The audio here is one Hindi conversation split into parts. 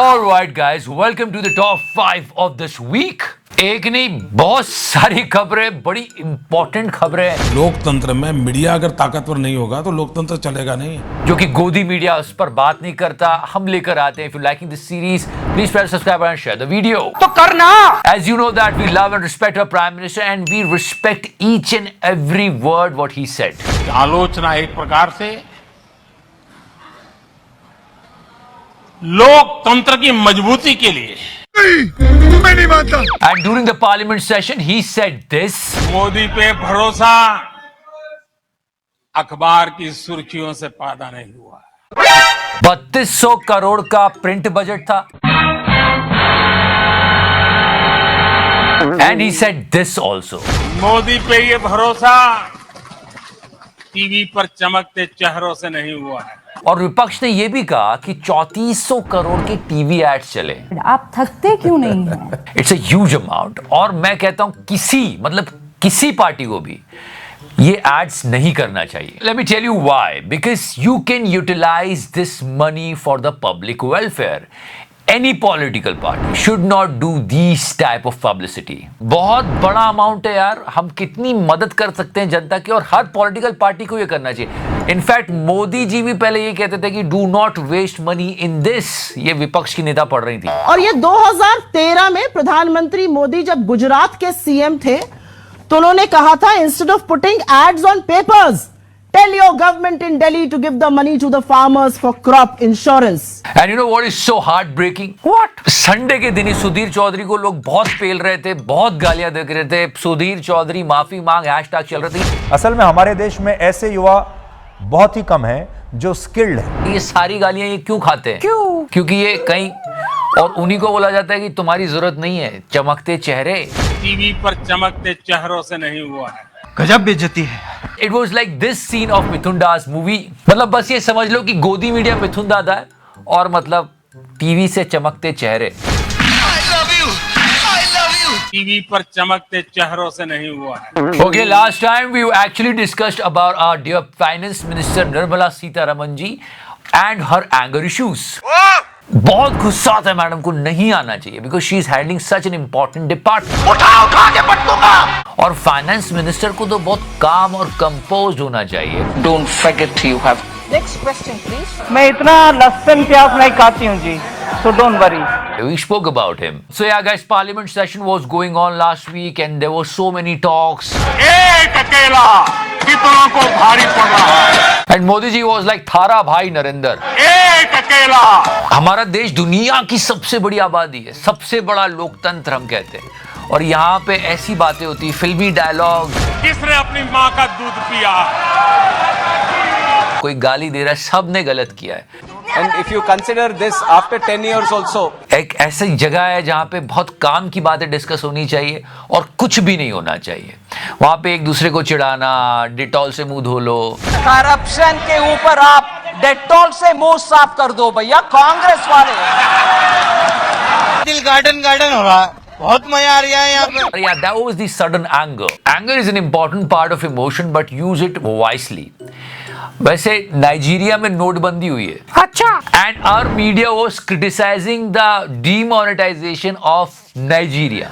All right, guys, welcome to the top 5 of this week. एक नहीं बहुत सारी खबरें, बड़ी इंपॉर्टेंट खबरें। लोकतंत्र में मीडिया अगर ताकतवर नहीं होगा तो लोकतंत्र चलेगा नहीं। जो कि गोदी मीडिया उस पर बात नहीं करता, हम लेकर आते हैं। If you liking this series, please press subscribe and share the video. तो करना। As you know that we love and respect our Prime Minister and we respect each and every word what he said. आलोचना एक प्रकार से लोकतंत्र की मजबूती के लिए मैं नहीं मानता। And during the parliament session, he said this. Modi पे भरोसा अखबार की सुर्खियों से पैदा नहीं हुआ। 3200 करोड़ का प्रिंट बजट था। And he said this also. Modi पे ये भरोसा टीवी पर चमकते चेहरों से नहीं हुआ है। और विपक्ष ने यह भी कहा कि 3400 करोड़ के टीवी एड्स चले। आप थकते क्यों नहीं हैं? It's a huge amount. और मैं कहता हूं किसी पार्टी को भी ये एड्स नहीं करना चाहिए। Let me tell you why. Because you can utilise this money for the public welfare. Any political party should not do these type of publicity. बहुत बड़ा अमाउंट है यार, हम कितनी मदद कर सकते हैं जनता की, और हर पॉलिटिकल पार्टी को ये करना चाहिए। इनफैक्ट मोदी जी भी पहले ये कहते थे कि do not waste money in this. ये विपक्ष की नेता पढ़ रही थी। और ये 2013 में प्रधानमंत्री मोदी जब गुजरात के सीएम थे तो उन्होंने कहा था, instead of putting ads on papers, tell your government in Delhi to give the money to the farmers for crop insurance. And you know what is so heartbreaking? What? Sunday के दिन ही सुधीर चौधरी को लोग बहुत पेल रहे थे, बहुत गालियां दे रहे थे। सुधीर चौधरी माफी मांग हैशटैग चल रही थी। असल में हमारे देश में ऐसे युवा बहुत ही कम हैं जो स्किल्ड हैं। ये सारी गालियां ये क्यों खाते हैं? क्यों? क्योंकि ये कहीं और उन्हीं को बोला जाता है कि तुम्हारी जरूरत नहीं है चमकते चेहरे। टीवी पर चमकते चेहरों से नहीं हुआ है। गजब बेइज्जती है। It was like this scene of Mithun Das movie. मतलब बस ये समझ लो कि गोदी मीडिया मिथुन दादा है और मतलब टीवी से चमकते चेहरे। टीवी पर चमकते चेहरों से नहीं हुआ है। Okay, last time we actually discussed about our dear Finance Minister Nirmala Sitharaman ji and her anger issues. बहुत गुस्सा आता है मैडम को, नहीं आना चाहिए because she is handling such an important department. उठा के पट दूंगा। और फाइनेंस मिनिस्टर को तो बहुत काम और कंपोज होना चाहिए। Don't forget you have. Next question please. मैं इतना लहसुन प्याज नहीं खाती हूँ जी, so don't worry. We spoke about him. So yeah, guys, Parliament session was going on last week, and there were so many talks. एक अकेला कितनों को भारी पड़ रहा है। And Modi ji was like, "थारा भाई नरेंद्र। एक अकेला। हमारा देश दुनिया की सबसे बड़ी आबादी है, सबसे बड़ा लोकतंत्र हम कहते हैं, और यहाँ पे ऐसी बातें होती है, फिल्मी डायलॉग। किसने अपनी माँ का दूध पिया? कोई गाली दे रहा है, सबने गलत किया है। And if you consider this after 10 years also, एक ऐसी जगह है जहाँ पे बहुत काम की बातें डिस्कस होनी चाहिए और कुछ भी नहीं होना चाहिए। वहाँ पे एक दूसरे को चिढ़ाना, डिटॉल से मुंह धो लो। करप्शन के ऊपर आप डेटॉल से मुंह साफ कर दो भैया, कांग्रेस वाले। दिल गार्डन हो रहा है, बहुत मजा आ रहा है यहाँ पे। Yeah, that was the sudden anger. Anger is an important part of emotion, but use it wisely. वैसे नाइजीरिया में नोटबंदी हुई है। अच्छा। And our media was criticising the demonetisation of Nigeria.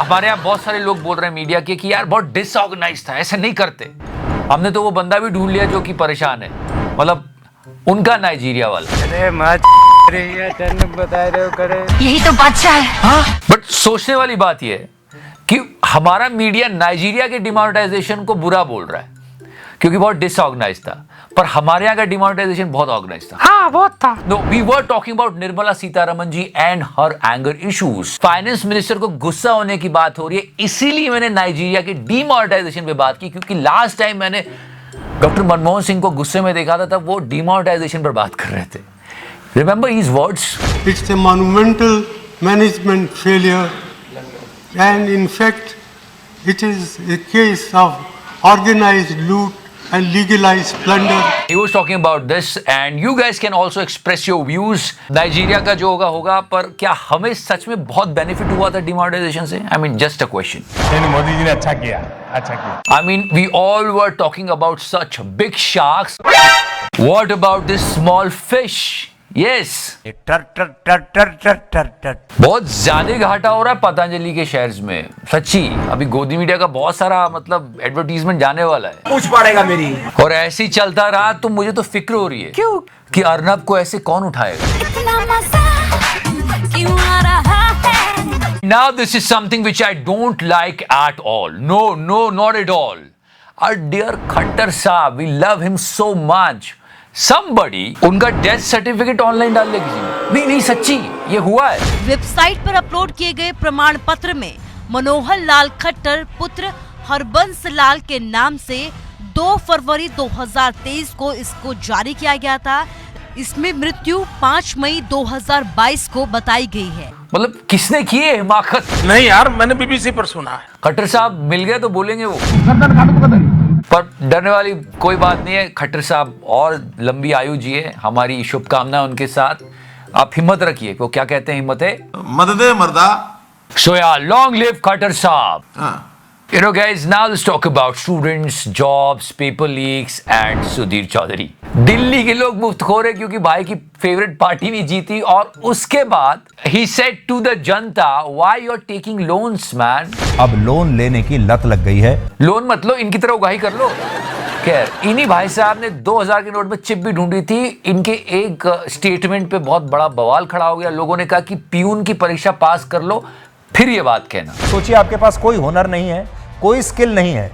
हमारे यहाँ बहुत सारे लोग बोल रहे हैं मीडिया के कि यार बहुत डिसऑर्गेनाइज था, ऐसे नहीं करते। हमने तो वो बंदा भी ढूंढ लिया जो कि परेशान है, मतलब उनका नाइजीरिया वाला। अरे बता रहे हो करे, यही तो बादशाह है। बट सोचने वाली बात यह है कि हमारा मीडिया नाइजीरिया के डिमोनेटाइजेशन को बुरा बोल रहा है क्योंकि बहुत डिसऑर्गेनाइज था, पर हमारे यहाँ का डिमोनेटाइजेशन बहुत ऑर्गेनाइज था। हाँ बहुत था। No, we were talking about Nirmala Sitharaman ji and her anger issues. Finance minister को गुस्सा होने की बात हो रही है, इसीलिए मैंने नाइजीरिया के डिमोनेटाइजेशन पे बात की, क्योंकि लास्ट टाइम मैंने डॉक्टर मनमोहन सिंह को गुस्से में देखा था, तब वो डिमोनेटाइजेशन पर बात कर रहे थे। Remember his words? It's a monumental management failure, and in fact, it is a case of organized loot and legalized plunder. He was talking about this, and you guys can also express your views. Nigeria का जो होगा, पर क्या हमें सच में बहुत बेनिफिट हुआ था डिमोनेटाइजेशन से? I mean, just a question. Modi ji ने अच्छा किया। I mean, we all were talking about such big sharks. What about this small fish? Yes टर टर टर टर टर टर टर। बहुत ज्यादा घाटा हो रहा है पतंजलि के शेयर्स में, सच्ची। अभी गोदी मीडिया का बहुत सारा मतलब एडवर्टीजमेंट जाने वाला है, पूछ पड़ेगा मेरी। और ऐसे ही चलता रहा तो मुझे तो फिक्र हो रही है। क्यों? कि अर्नब को ऐसे कौन उठाएगा। Now this is something which I don't like at all. No, not at all. Our dear Khattar साहब, we love him so much. Somebody उनका डेथ सर्टिफिकेट ऑनलाइन डाल ले किसी। नहीं सच्ची ये हुआ है। वेबसाइट पर अपलोड किए गए प्रमाण पत्र में मनोहर लाल खट्टर पुत्र हरबंस लाल के नाम से 2 फरवरी 2023 को इसको जारी किया गया था। इसमें मृत्यु 5 मई 2022 को बताई गई है। मतलब किसने की है हिमाकत? नहीं यार, मैंने बीबीसी पर सुना है। खट्टर साहब मिल गए तो बोलेंगे वो, पर डरने वाली कोई बात नहीं है। खट्टर साहब और लंबी आयु जिए, हमारी शुभकामना उनके साथ। आप हिम्मत रखिए। वो क्या कहते हैं, हिम्मत है मददे मर्दा। So yeah, long live Khattar साहब। You know guys, now let's talk about students, jobs, paper leaks and Sudhir Chaudhary. Delhi के लोग मुफ्तखोर है क्योंकि भाई की फेवरेट पार्टी नहीं जीती, और उसके बाद he said to the Janata, why you're taking loans man? अब लोन लेने की लत लग गई है। लोन मत लो, इनकी तरह उगाही कर लो। खैर, इन्हीं भाई साहब ने 2000 के नोट में चिप भी ढूंढी थी। इनके एक स्टेटमेंट पे बहुत बड़ा बवाल खड़ा हो गया। लोगों ने कहा कि प्यून की परीक्षा पास कर लो फिर ये बात कहना। सोचिए, आपके पास कोई हुनर नहीं है, कोई स्किल नहीं है,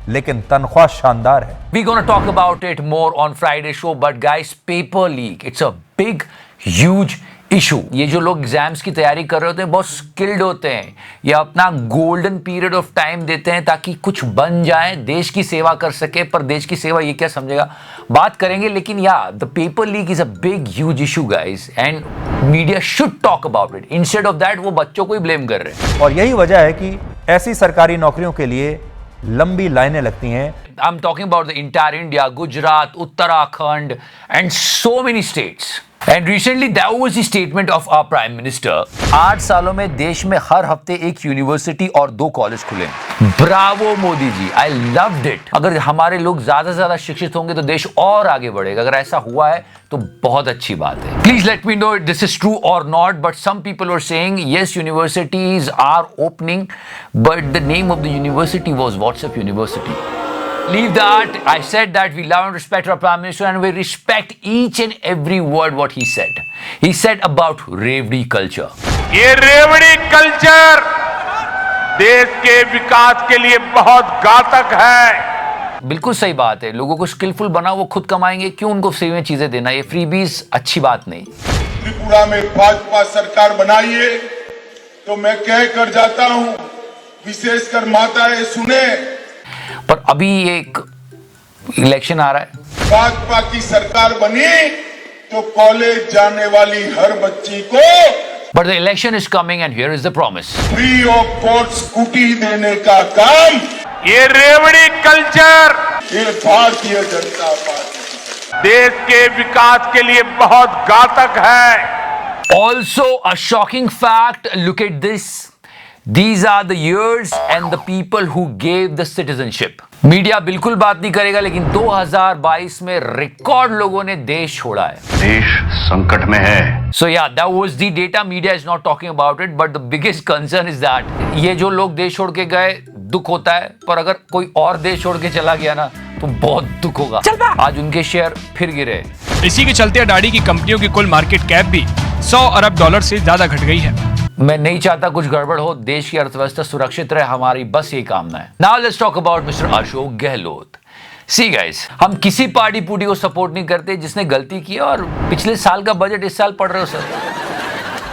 लेकिन तनख्वाह शानदार है। We gonna talk about it more on Friday show, but guys, paper leak, it's a big, huge issue. ये जो लोग एग्जाम्स की तैयारी कर रहे होते हैं बहुत स्किल्ड होते हैं, ये अपना गोल्डन पीरियड ऑफ टाइम देते हैं ताकि कुछ बन जाए, देश की सेवा कर सके। पर देश की सेवा ये क्या समझेगा, बात करेंगे। लेकिन या the paper leak is a big huge issue guys, and media should talk about it. Instead of that वो बच्चों को ही ब्लेम कर रहे हैं। और यही वजह है कि ऐसी सरकारी नौकरियों के लिए लंबी लाइनें लगती हैं। I'm talking about the entire India, Gujarat, Uttarakhand, and so many states. And recently that was the statement of our Prime Minister. 8 सालों में देश में हर हफ्ते एक यूनिवर्सिटी और 2 कॉलेज खुले। Bravo Modi ji, I loved it. अगर हमारे लोग ज्यादा से ज्यादा शिक्षित होंगे तो देश और आगे बढ़ेगा। अगर ऐसा हुआ है तो बहुत अच्छी बात है। Please let me know if this is true or not. But some people are saying yes, universities are opening, but the name of the university was WhatsApp University. Leave that. I said that we love and respect our Prime Minister, and we respect each and every word what he said. He said about Revdi culture. ये रेवड़ी कल्चर देश के विकास के लिए बहुत घातक है। बिल्कुल सही बात है। लोगों को स्किलफुल बनाओ, वो खुद कमाएंगे, क्यों उनको फ्री में चीजें देना। ये फ्रीबीज अच्छी बात नहीं। त्रिपुरा में भाजपा सरकार बनाइए तो मैं कह कर जाता हूं, विशेषकर माताएं सुने। पर अभी एक इलेक्शन आ रहा है, भाजपा की सरकार बनी तो कॉलेज जाने वाली हर बच्ची को but the election is coming and here is the promise. Free of cost scooty देने का काम ये रेवड़ी कल्चर ये भारतीय जनता पार्टी देश के विकास के लिए बहुत घातक है। Also a shocking fact, look at this. These are the years and the people who gave the citizenship. Media बिल्कुल बात नहीं करेगा, लेकिन 2022 में रिकॉर्ड लोगों ने देश छोड़ा है। देश संकट में है। So yeah, that was the data. Media is not talking about it, but the biggest concern is that ये जो लोग देश छोड़ के गए, दुख होता है, पर अगर कोई और देश छोड़ के चला गया ना तो बहुत दुख होगा। आज उनके शेयर फिर गिरे। इसी के चलते अडानी की कंपनियों की कुल मार्केट कैप भी $100 अरब से ज्यादा घट गई है। मैं नहीं चाहता कुछ गड़बड़ हो, देश की अर्थव्यवस्था सुरक्षित रहे, हमारी बस ये कामना है। Now let's talk about mister Ashok Gehlot. See guys, हम किसी पार्टी पूटी को सपोर्ट नहीं करते जिसने गलती की, और पिछले साल का बजट इस साल पढ़ रहे हो सर,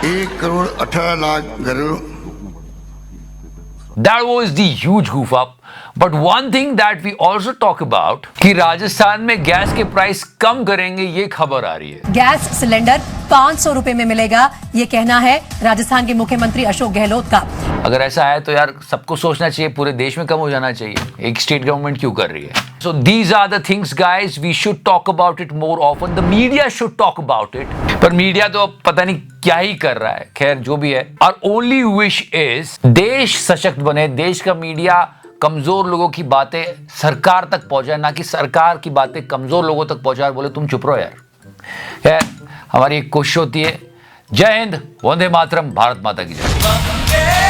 1 करोड़ 18 लाख घरों। That was the huge goof up. But one thing that we also talk about कि राजस्थान में गैस के प्राइस कम करेंगे, ये खबर आ रही है। गैस सिलेंडर 500 रुपए में मिलेगा, ये कहना है राजस्थान के मुख्यमंत्री अशोक गहलोत का। अगर ऐसा है तो यार सबको सोचना चाहिए, पूरे देश में कम हो जाना चाहिए। एक स्टेट गवर्नमेंट क्यों कर रही है? So these are the things guys, we should talk about it more often. The media should talk about it. पर मीडिया तो पता नहीं क्या ही कर रहा है। खैर जो भी है, our only wish is देश सशक्त बने, देश का मीडिया कमजोर लोगों की बातें सरकार तक पहुंचाए, ना कि सरकार की बातें कमजोर लोगों तक पहुंचाए बोले तुम चुप रहो यार। हमारी एक कोशिश होती है। जय हिंद, वंदे मातरम, भारत माता की जय।